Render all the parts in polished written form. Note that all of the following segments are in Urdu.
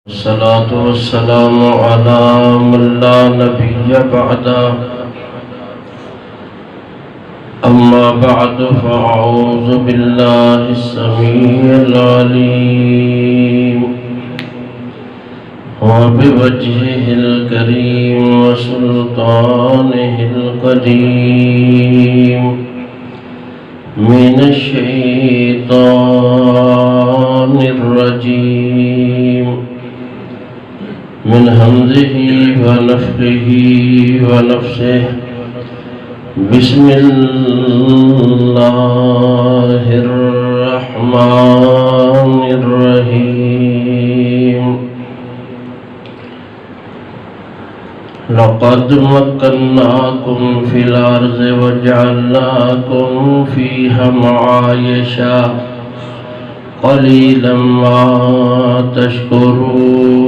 الصلاة والسلام على من لا نبي بعده أما بعد فأعوذ بالله السميع العليم وبوجهه الكريم وسلطانه القديم من الشيطان الرجيم من همزه ونفخه ونفسه بسم الله الرحمن الرحيم لقد مكناكم في الأرض وجعلناكم فيها معايشا قليلا ما تشکرون۔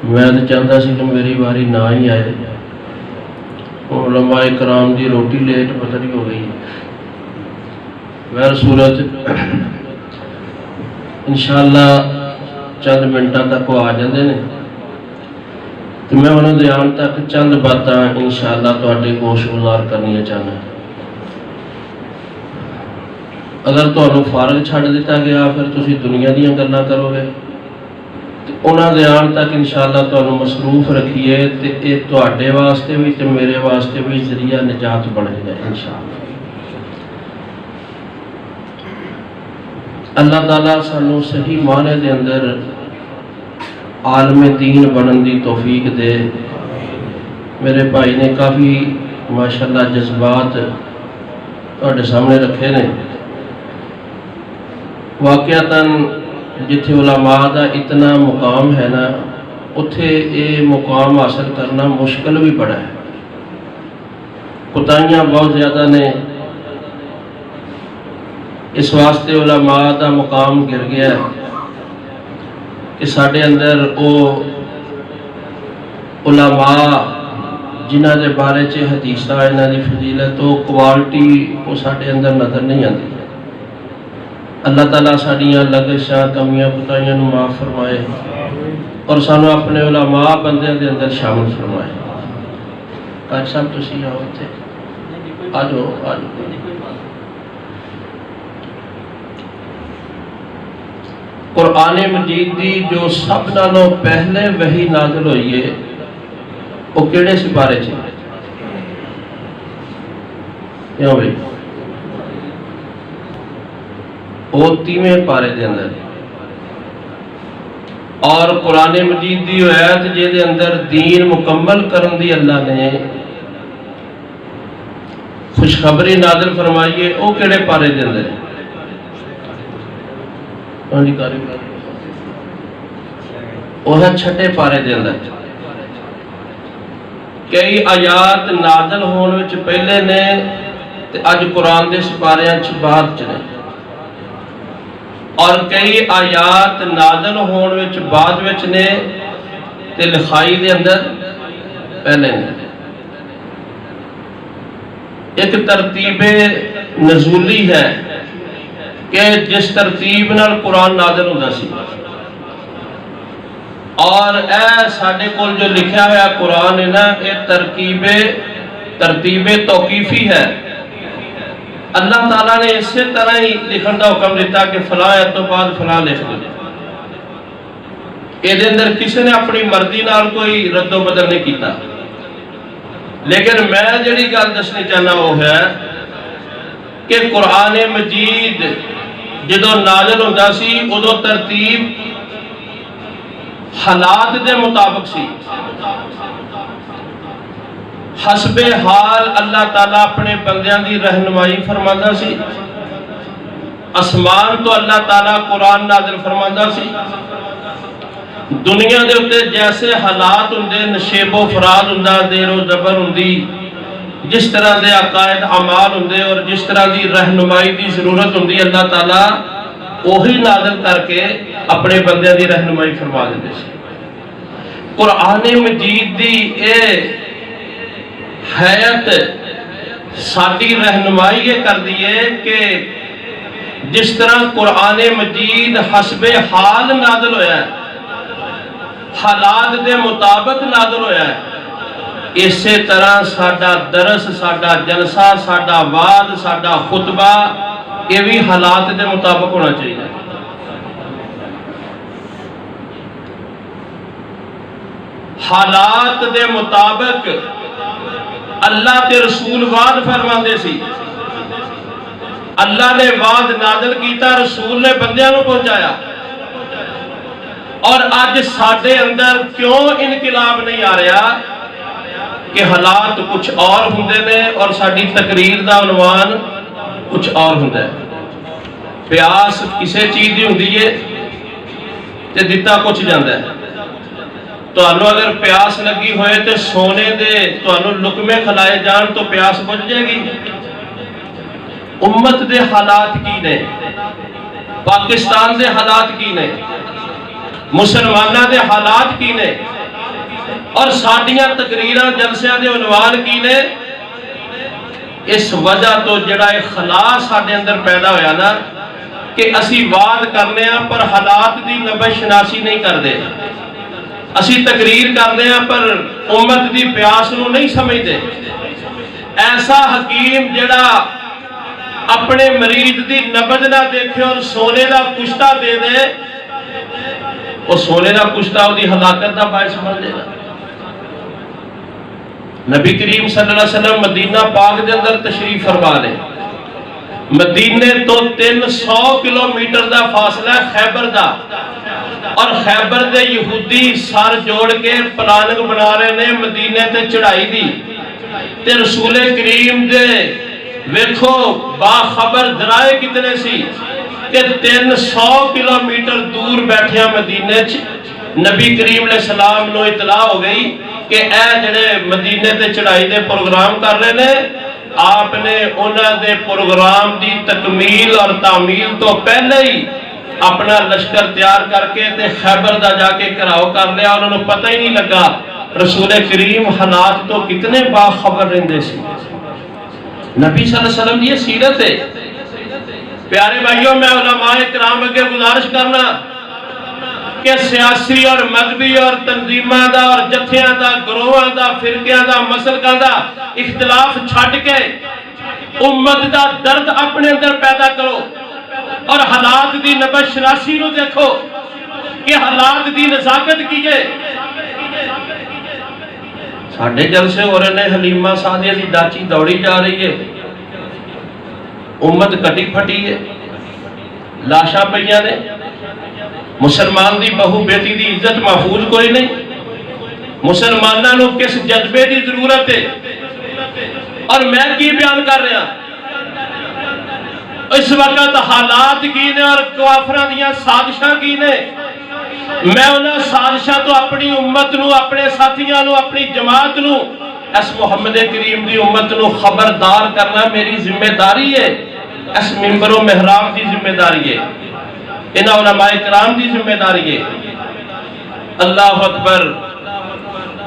میں تو چاہتا سی کہ میری باری نہ ہی آئے، علماء کرام دی روٹی لیٹ پتہ نہیں ہو گئی۔ بہر صورت انشاءاللہ چند منٹاں تک وہ آ جاندے نے، تو میں انہوں دے آن تک چند باتاں انشاءاللہ تواڈے گوش گزار کرنی چاہنا۔ اگر تانوں فارغ چھڈ دیتا گیا پھر تسی دنیا دیاں گلاں کرو گے، تو انہاں دے آن تک انشاءاللہ تانوں مصروف رکھیے، تے اے تواڈے واسطے بھی تے میرے واسطے بھی ذریعہ نجات بنے گا انشاءاللہ۔ اللہ تعالیٰ سانوں صحیح معنی دے اندر عالم دین بنن دی توفیق دے۔ میرے بھائی نے کافی ماشاءاللہ جذبات تواڈے سامنے رکھے نے۔ واقعتاً جتھے علماء دا اتنا مقام ہے نا، اتھے اے مقام حاصل کرنا مشکل بھی بڑا ہے۔ کوتاہیاں بہت زیادہ نے، اس واسطے علماء دا مقام گر گیا ہے کہ ساڈے اندر او علماء جنہاں دے بارے چ حدیثاں انہاں دی فضیلت او کوالٹی او ساڈے اندر نظر نہیں آتی۔ اللہ تعالیٰ ساڈیاں لغزشاں کمیاں کوتاہیاں نوں معاف فرمائے اور سانوں اپنے علماء بندیاں دے اندر شامل فرمائے۔ قاری صاحب تسی آؤ اتھے آ جاؤ آ جاؤ۔ قرآن مجید دی جو سب نالوں پہلے وحی نازل ہوئی ہے وہ کیڑے سپارے چ کیوں بھائی؟ وہ 30ویں پارے دے اندر، اور قرآن مجید دی آیت جے دے اندر دین مکمل کرن دی اللہ نے خوشخبری نازل فرمائیے، وہ کیڑے پارے دے اندر ہے؟ وہ ہے 6 پارے دے اندر۔ کئی آیات نازل ہون وچ پہلے نے تے اج قرآن دے سپاریاں چ بعد چ نے، اور کئی آیات نازل ہون وچ بعد وچ نے تے لکھائی دے اندر پہلے نے۔ ایک ترتیب نزولی ہے کہ جس ترتیب نال قرآن نازل ہوتا سی، اور اے ساڈے کول جو لکھا ہوا قرآن ہے نا، یہ ترتیب توقیفی ہے۔ اللہ تعالیٰ نے اسی طرح ہی لکھن کا حکم دیتا کہ فلاں آیت تو بعد فلاں لکھ دو۔ یہ اندر کسی نے اپنی مرضی نال کوئی رد و بدل نہیں کیتا۔ لیکن میں جڑی گل دسنی چاہنا وہ ہے کہ قرآن مجید جدو نازل ہوتا سی ادو ترتیب حالات دے مطابق سی، حسب حال اللہ تعالیٰ اپنے بندیاں دی رہنمائی فرماتا سی۔ اسمان تو اللہ تعالیٰ قرآن نازل فرماتا سی، دنیا دے اتے جیسے حالات ہوندے، نشیب و فراد ہوندا، دیر و زبر ہوندی، جس طرح دے عقائد اعمال ہوندے اور جس طرح دی رہنمائی دی ضرورت ہوندی، اللہ تعالیٰ وہی نازل کر کے اپنے بندیاں دی رہنمائی فرما دیندے سی۔ قرآن مجید دی اے حیات ساری رہنمائی یہ کر دیے کہ جس طرح قرآن مجید حسب حال نازل ہویا ہے، حالات دے مطابق نازل ہویا ہے، اسی طرح ساڈا درس، ساڈا جلسہ، ساڈا وعظ، ساڈا خطبہ یہ بھی حالات دے مطابق ہونا چاہیے۔ حالات دے مطابق اللہ تے رسول وعد فرماندے سی، اللہ نے وعد نازل کیتا، رسول نے بندیاں نو پہنچایا۔ اور آج ساڈے اندر کیوں انقلاب نہیں آ رہا کہ حالات کچھ اور ہوندے نے اور ساڈی تقریر دا عنوان کچھ اور ہوندا ہے۔ پیاس کسے چیز دی ہوندی ہے تے دتا کچھ جاندا ہے۔ تانوں اگر پیاس لگی ہوئے تے سونے دے تانوں لقمے کھلائے جان تو پیاس بجھ جائے گی۔ امت دے حالات کی نے، پاکستان دے حالات کی نے، مسلمانہ دے حالات کی نے، اور ساڈیاں تقریراں جلسیاں دے عنوان کی نے۔ اس وجہ تو جڑا خلا ساڈے اندر پیدا ہویا نا کہ اسی وعد کرنے ہیں پر حالات دی نبش شناسی نہیں کردے، اسی تقریر کرنے ہیں پر امت دی پیاس نو نہیں سمجھتے۔ ایسا حکیم جڑا اپنے مریض دی نبض نہ دیکھے اور سونے دا کشتہ دے دے، وہ سونے دا کشتہ وہ دی ہلاکت دا باعث بن دے گا۔ نبی کریم صلی اللہ علیہ وسلم مدینہ پاک دے اندر تشریف فرما لے، مدینے تو 300 کلومیٹر دا فاصلہ ہے خیبر دا، اور خیبر دے یہودی سر جوڑ کے پلاننگ بنا رہے نے مدینے تے چڑھائی دی، تے رسول کریم دے ویکھو باخبر ذرائع کتنے سی کہ 300 کلومیٹر دور بیٹھے مدینے چ نبی کریم علیہ السلام نو اطلاع ہو گئی کہ اے جڑے مدینے تے چڑھائی دے پروگرام کر رہے نے، آپ نے انہاں دے پروگرام دی تکمیل اور تعمیل تو پہلے ہی اپنا لشکر تیار کر کے تے خیبر دا جا کے کراؤ کر لیا، انہوں نے پتہ ہی نہیں لگا رسول کریم حالات تو کتنے باخبر رہندے سی۔ نبی صلی اللہ علیہ وسلم یہ سیرت ہے۔ پیارے بھائیوں، میں علماء کرام کے گزارش کرنا کہ سیاسی اور مذہبی اور تنظیماں دا اور جتھیاں دا، گروہاں دا، فرقیاں دا، مسلکاں دا اختلاف چھٹ کے امت دا درد اپنے اندر پیدا کرو اور حالات دی نبض شناسی نو دیکھو کہ حالات دی نزاکت کیجئے۔ ساڑھے جلسے ہو رہے نے، حلیمہ سعدیہ دی ڈاچی دوڑی جا رہی ہے، امت کٹی پھٹی ہے، لاشاں پئیاں نے، مسلمان دی بہو بیٹی دی عزت محفوظ کوئی نہیں۔ مسلمانوں نو کس جذبے دی ضرورت ہے؟ اور میں کی بیان کر رہا اس وقت حالات کی نے اور کافراں دیاں سازشاں کی نے۔ میں انہاں سازشاں تو اپنی امت نو، اپنے ساتھیاں نو، اپنی جماعت نو، اس محمد کریم دی امت نو خبردار کرنا میری ذمہ داری ہے، اس منبر و محراب دی ذمہ داری ہے، انہاں علماء کرام دی ذمہ داری ہے۔ اللہ اکبر۔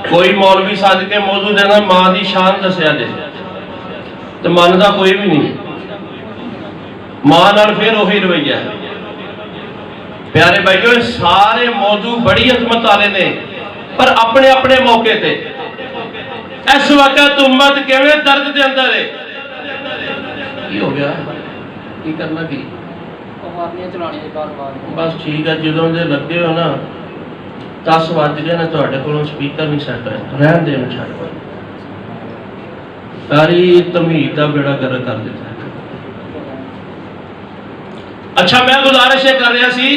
کوئی مولوی صادق کے موضوع دینا ماں دی شان دسیا جے تو ماندا کوئی بھی نہیں، ماں نال پھر وہی رویہ ہے۔ پیارے بھائیو، سارے موضوع بڑی عظمت والے نے پر اپنے اپنے موقع تے۔ اس وقت امت کیویں درد دے اندر ہے؟ کی ہو گیا؟ کی کرنا کی؟ بس ٹھیک ہے، جدوں دے لگے ہو نا 10 بج گئے نے تواڈے کولوں سپیکر نہیں سیٹ ہوئے، رہن دے چھڈ پائے، ساری تمہید دا بیڑا گرک کر دیتا ہے۔ اچھا، میں گزارش یہ کر رہا سی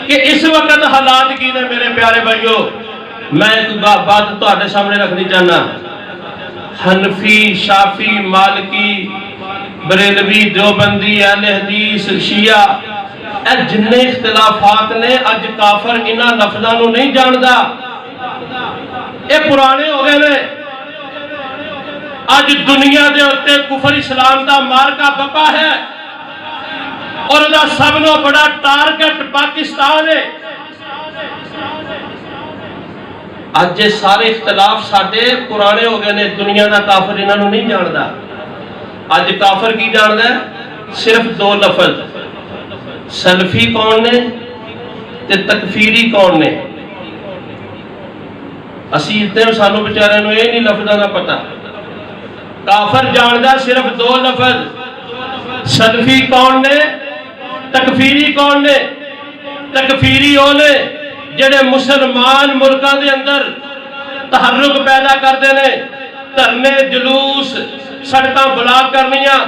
کہ اس وقت حالات کی نے میرے پیارے بھائیو، میں ایک بات تواڈے سامنے رکھنی چاہنا۔ حنفی، شافی، مالکی، بریلوی، دیوبندی، اہل حدیث، شیعہ، اے جننے اختلافات نے، اج کافر انہاں لفظاں نو نہیں جاندا، اے پرانے ہو گئے نے۔ اج دنیا دے اوتے کفر اسلام دا مارکا بپا ہے اور دا سب نو بڑا ٹارگٹ پاکستان ہے۔ اج سارے اختلاف ساڈے پرانے ہو گئے نے، دنیا دا کافر انہاں نو نہیں جاندا۔ اج کافر کی جاندا ہے؟ صرف دو لفظ، سلفی کون نے تے تکفیری کون نے۔ اسی اتنے سانو بیچارے نو یہ نہیں لفظاں دا پتہ۔ کافر جاندا صرف دو لفظ، سلفی کون نے، تکفیری کون نے۔ تکفیری وہ نے جڑے مسلمان ملکاں دے اندر تحرک پیدا کرتے ہیں، دھرنے جلوس سڑکاں بلاک کرنیاں،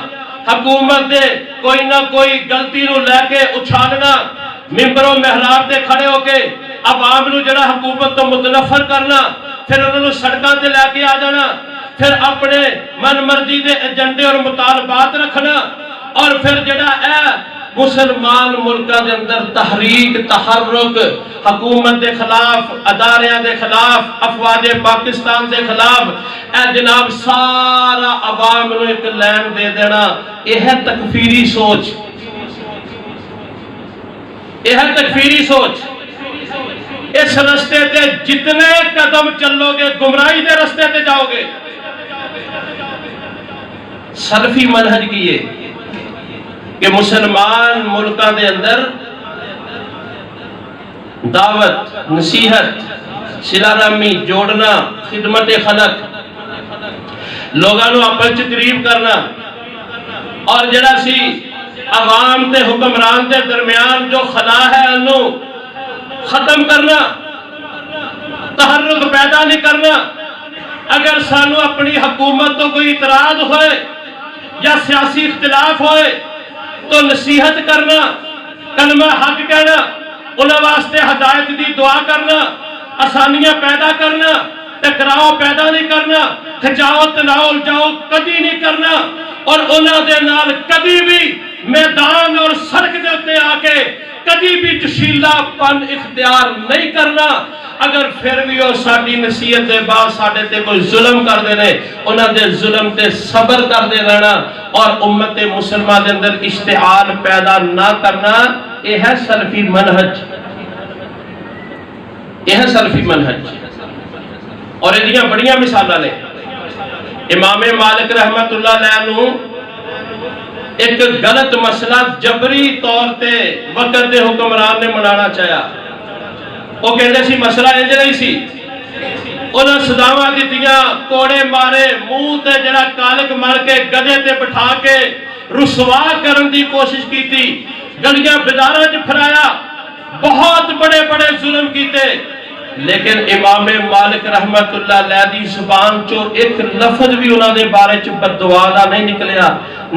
حکومت دے کوئی نہ کوئی غلطی نو لے کے اچھالنا، ممبروں محراب تے کھڑے ہو کے عوام نو جڑا حکومت تو متنفر کرنا، پھر انہوں نے سڑکاں تے لے کے آ جانا، پھر اپنے من مرضی دے ایجنڈے اور مطالبات رکھنا، اور پھر جڑا ہے مسلمان ملکاں دے اندر تحریک تحرک حکومت دے خلاف، اداریاں دے خلاف، افواج پاکستان دے خلاف، اے جناب سارا عوام نو ایک لین دے دینا، یہ ہے تکفیری سوچ، یہ ہے تکفیری سوچ۔ اس رستے تے جتنے قدم چلو گے گمراہی دے رستے تے جاؤ گے۔ سلفی منہج کی ہے کہ مسلمان ملکاں دے اندر دعوت، نصیحت، صلہ رحمی جوڑنا، خدمت خلق، لوگاں نو آپس وچ قریب کرنا، اور جڑا سی عوام تے حکمران دے درمیان جو خلا ہے انہوں ختم کرنا، تحرک پیدا نہیں کرنا۔ اگر سانو اپنی حکومت تو کوئی اعتراض ہوئے یا سیاسی اختلاف ہوئے تو نصیحت کرنا، کلمہ حق کہنا، انہاں واسطے ہدایت دی دعا کرنا، آسانیاں پیدا کرنا، ٹکراؤ پیدا نہیں کرنا، کھچاؤ تناؤ الجاؤ کدی نہیں کرنا، اور انہاں دے نال کدی بھی میدان اور سڑک دے اتے آ کے کدی بھی جشیلا پن اختیار نہیں کرنا۔ اگر پھر بھی وہ ساڈی نصیحت دے بعد ساڈے تے کوئی ظلم کر دینے، انہاں دے ظلم تے صبر کر دے رہنا، اور امت مسلمہ دے اندر اشتعال پیدا نہ کرنا، یہ ہے سلفی منہج، یہ ہے سلفی منہج۔ اور یہ بڑیاں مثالاں نے۔ امام مالک رحمت اللہ علیہ نو ایک غلط مسئلہ جبری طور تے وقت دے حکمران نے منانا چاہیا، وہ کہتے سی مسئلہ انج نہیں سی، انہاں سزاواں دتیاں، کوڑے مارے، منہ تے جڑا کالک مار کے گدے تے بٹھا کے رسوا کرن دی کوشش کیتی، گلیاں بازاراں وچ پھرایا، بہت بڑے بڑے ظلم کیتے، لیکن امام مالک رحمت اللہ علیہ دی زبان چو ایک لفظ بھی انہاں دے بارے چ بددعا دا نہیں نکلیا،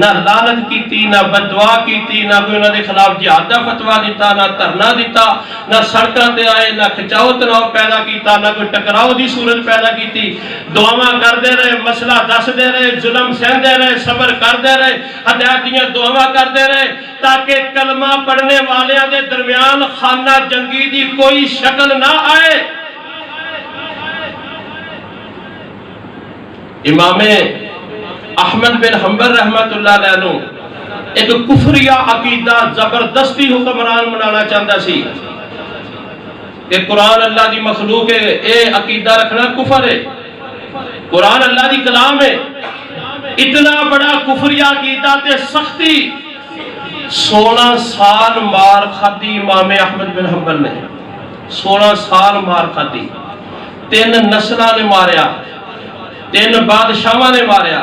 نہ لعنت کیتی، نہ بددعا کیتی، نہ کوئی انہاں دے خلاف جہاد دا فتویٰ دیتا، نہ دھرنا دیتا، نہ سڑکاں تے آئے، نہ کھچاؤ تناؤ پیدا کیتا، نہ کوئی ٹکراؤ دی صورت پیدا کیتی، دعاواں کردے رہے، مسئلہ دس دے رہے، ظلم سہندے رہے، صبر کردے رہے، ہدایت دیاں دعاواں کردے رہے، تاکہ کلمہ پڑھنے والیاں دے درمیان خانہ جنگی دی کوئی شکل نہ آئے۔ امام احمد بن حنبل رحمت اللہ علیہ نو ایک کفریہ عقیدہ زبردستی حکمران منانا چاہتا سی کہ قرآن اللہ دی مخلوق ہے، اے عقیدہ رکھنا کفر ہے، قرآن اللہ دی کلام ہے۔ اتنا بڑا کفریہ عقیدہ تے سختی، 16 سال مار کھادی امام احمد بن حنبل نے، 16 سال مار کھادی، 3 نسلاں نے ماریا، 3 بادشاہاں نے ماریا،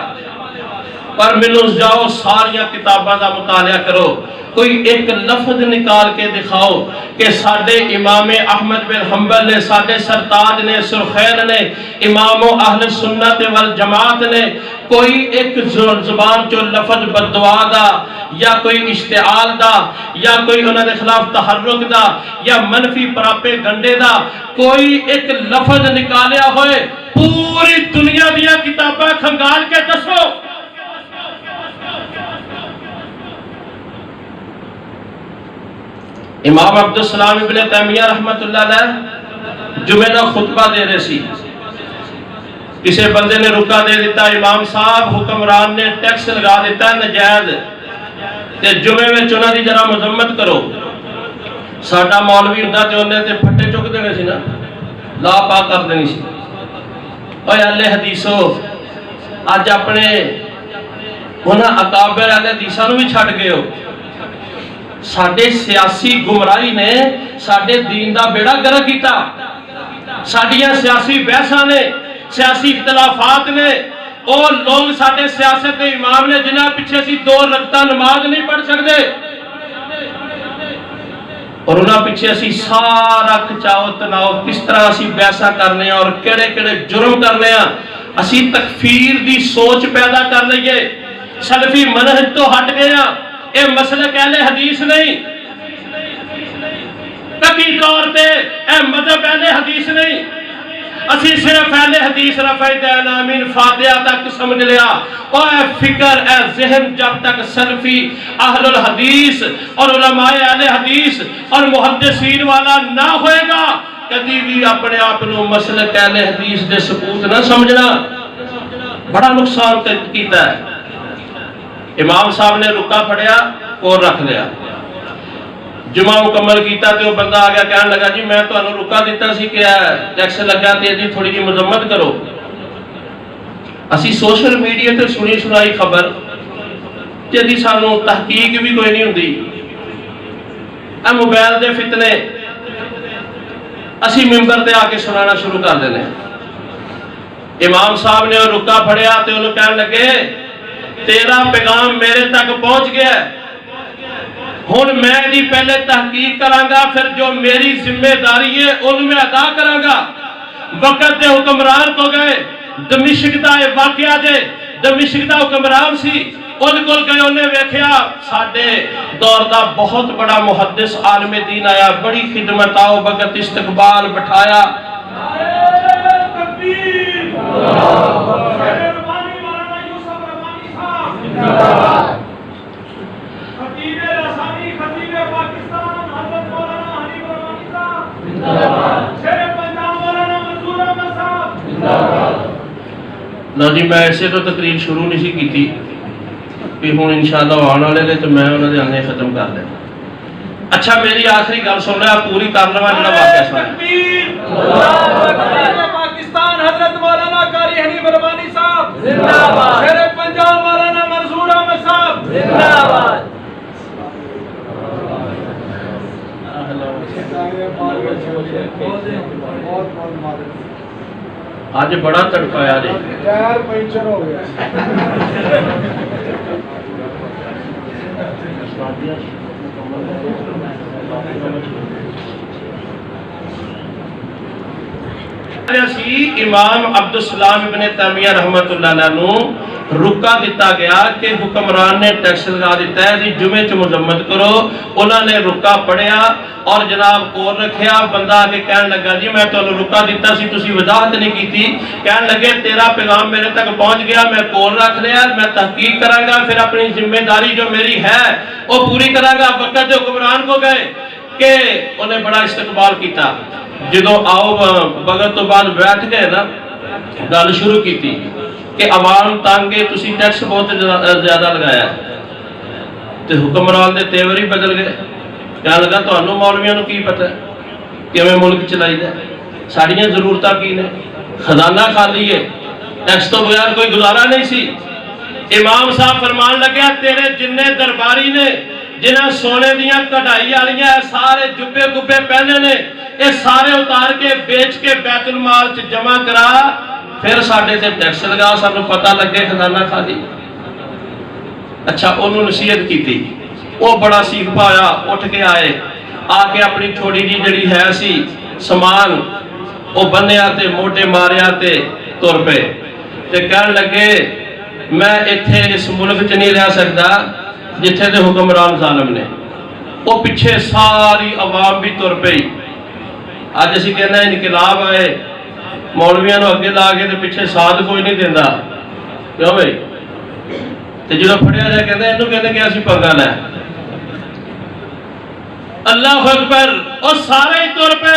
پر ملو جاؤ ساریاں کتاباں دا مطالعہ کرو، کوئی ایک لفظ نکال کے دکھاؤ کہ ساڈے امام احمد بن حنبل نے، ساڈے سرتاج نے، سرخین نے، امام اہل سنت والجماعت نے کوئی ایک زبان چو لفظ بددعا دا یا کوئی اشتعال دا یا کوئی انہوں نے خلاف تحرک دا یا منفی پراپے گنڈے دا کوئی ایک لفظ نکالیا ہوئے؟ پوری دنیا دیا کتابیں کھنگال کے دسو۔ امام عبدالسلام ابن تیمیہ رحمت اللہ علیہ جمعہ کا خطبہ دے رہے سی، کسی بندے نے رکا دے دیتا، امام صاحب حکمران نے ٹیکس لگا دیتا ہے نجائز، تے جمعے میں چنہ دی جرا مذمت کرو۔ ساڈا مولوی ہوندا تے انہیں تے پھٹے چک دینے سی نا، لا پا کر دینی سی۔ اوے اہل حدیثو، آج اپنے انہاں اکابر اہل حدیثاں نوں بھی چھڈ گئے ہو. ساڈے سیاسی گمراہی نے ساڈے دین دا بیڑا گرک کیتا. ساڈیاں سیاسی بحثاں نے, سیاسی اختلافات نے, اور لوگ ساڈے سیاست دے امام نے جنہاں پیچھے اسی 2 رکعتاں نماز نہیں پڑھ سکتے, اور انہاں پیچھے اسی سارا کچاؤ تناؤ کس طرح اسی بحثاں کرنے ہیں اور کیڑے کیڑے جرم کرنے ہیں. اسی تکفیر دی سوچ پیدا کر لئیے, سلفی منہج تو ہٹ گئے ہیں. اے مسلک اہل حدیث نہیں, پکی طور پہ اے مذہب اہل حدیث نہیں. اسی صرف اہل حدیث رفع دین آمین فاتحہ تک سمجھ لیا. اور اے فکر اے ذہن جب تک سلفی اہل الحدیث اور علماء اہل حدیث اور محدثین والا نہ ہوئے گا, کبھی بھی اپنے آپ کو مسلک اہل حدیث دے ثبوت نہ سمجھنا. بڑا نقصان کیتا ہے. امام صاحب نے رکا پڑیا اور رکھ لیا, جمعہ مکمل کیتا تے وہ بندہ آ گیا کہنے لگا جی میں تو انہوں رکا دیتا سی کہ ٹیکس لگا تے جی تھوڑی جی مذمت کرو. اسی سوشل میڈیا تے سنی سنائی خبر جی سانو تحقیق بھی کوئی نہیں ہوندی, اے موبائل دے فتنے اسی ممبر تے آ کے سنانا شروع کر دینے. امام صاحب نے وہ رکا پڑیا تے انہوں کہنے لگے تیرا پیغام میرے تک پہنچ گیا, ہن میں دی پہلے تحقیق کرانگا, پھر جو میری ذمہ داری ہے ان میں ادا کرانگا. وقت دے حکمران کو گئے, دمشق دا واقعہ دے, دمشق دا حکمران سی, ان کو گئے انہیں ویکھیا ساڈے دور دا بہت بڑا محدث عالم دین آیا, بڑی خدمت آؤ وقت استقبال بٹھایا. لو جی میں ایسے تو تقریر شروع نہیں سی کی کہ ہوں انشاءاللہ آنے والے نے تو میں انہوں نے آنے ختم کر دیں. اچھا میری آخری گل سن رہا پوری کر لوا جڑا واقعہ سنا. پاکستان حضرت مولانا قاری حنیف ربانی صاحب زندہ باد, شیر پنجاب مولانا منظور احمد صاحب زندہ باد. آج بڑا تڑپایا جی, ٹائر پنچر ہو گیا. امام عبدالسلام ابن تیمیہ رحمت اللہ علیہ نو رکا دیتا گیا کہ حکمران نے ٹیکس لگا دیتا ہے جی جمعے چ مذمت کرو. انہوں نے رکا پڑھیا اور جناب کول رکھیا. بندہ آگے کہنے لگا جی میں تو رکا دیتا سی تسی وضاحت نہیں کی تھی. کہنے لگے تیرا پیغام میرے تک پہنچ گیا, میں کول رکھ لیا, میں تحقیق کراں گا, پھر اپنی ذمہ داری جو میری ہے وہ پوری کراں گا. وقت جو حکمران کو گئے کہ انہیں بڑا استقبال کیتا. جدو آؤ بغت تو بعد بیٹھ گئے نا, گل شروع کی تھی کہ عوام تانگے تسی ٹیکس بہت زیادہ لگایا ہے. تو حکمران دے تیور ہی بدل گئے. کہنے لگا تو انہوں مولویاں نو کی پتہ ہے کہ ہمیں ملک چلائی دے, ساڑیاں ضرورتہ کی نے, خزانہ خالی ہے, ٹیکس تو بغیر کوئی گزارا نہیں سی. امام صاحب فرمان لگیا تیرے جننے درباری نے جنہیں سونے دیاں کڑھائی آلیاں سارے جبے گبے پہنے نے, یہ سارے اتار کے بیچ کے بیت المال چ جمع کرا, پھر ساڑھے سے ٹیکس لگا, سانو پتہ لگے خزانہ خالی. اچھا انہوں نصیحت کی تھی, وہ بڑا سیکھ پایا, اٹھ کے آئے, آ کے اپنی چھوڑی جی جڑی ہے سی سامان وہ بننے آتے موٹے مارے آتے تر پہ, تے کہنے لگے میں اتھے اس ملک چ نہیں رہ سکتا جتھے دے حکمران ظالم نے. وہ پیچھے ساری عوام بھی تر پئی. آج اسی کہنا ہے انقلاب آئے, مولویاں نو اگے لا کے پیچھے ساتھ کوئی نہیں دینا, کیوں بھائی؟ تو جدو پڑھیا جائے کہتے ہیں انہوں کہتے ہیں کہ اسی پنگا لے. اللہ اکبر. اور سارے ہی طور پہ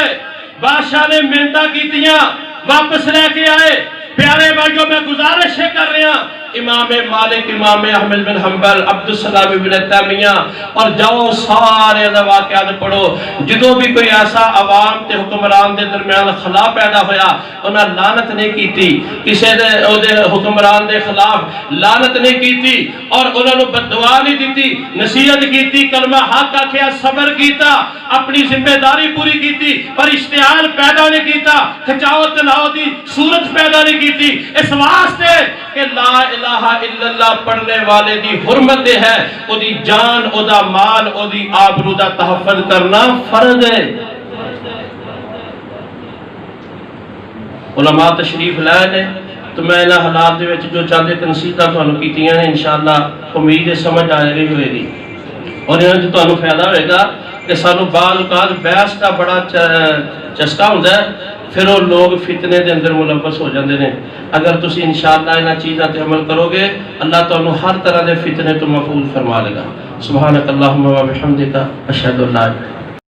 بادشاہ نے محنتاں کیتیاں, واپس لے کے آئے. پیارے بھائیوں میں گزارشیں کر رہے ہیں امام مالک، امام احمد بن حنبل، عبدالسلام بن تیمیہ، اور جاؤ سارے واقعات پڑھو جدوں بھی کوئی ایسا عوام تے حکمران دے درمیان خلا پیدا ہویا انہاں لعنت نہیں کیتی، کسی دے حکمران دے خلاف لعنت نہیں کیتی اور انہاں نو بددعا نہیں دیتی، نصیحت کیتی، کلمہ حق آکھیا، صبر کیتا، اپنی ذمہ داری پوری کیتی، پر اشتعال پیدا نہیں کیتا، کھچاؤ تلاؤ دی صورت پیدا نہیں کیتی، اس واسطے کہ لا الہ الا اللہ پڑھنے والے دی حرمت ہے، او دی جان، او دا مال، او دی آبرو دا تحفظ کرنا فرض ہے۔ علماء تشریف لائے نے تو میں انہاں حالات دے وچ جو چاہتے تنصیحتاں تانوں کیتیاں نے انشاءاللہ امید ہے سمجھ آ رہی ہوئے گی اور انہاں جو تانوں فائدہ ہوئے گا کہ سانو بعض اوقات بحث کا بڑا چسکا ہوندا ہے، پھر وہ لوگ فتنے دے اندر ملوث ہو جاندے نے۔ اگر تسی انشاءاللہ انہاں چیزاں تے عمل کرو گے اللہ تانوں ہر طرح دے فتنے تو محفوظ فرما لے گا۔ سبحانک اللہم و بحمدک اشہد ان لا الہ الا انت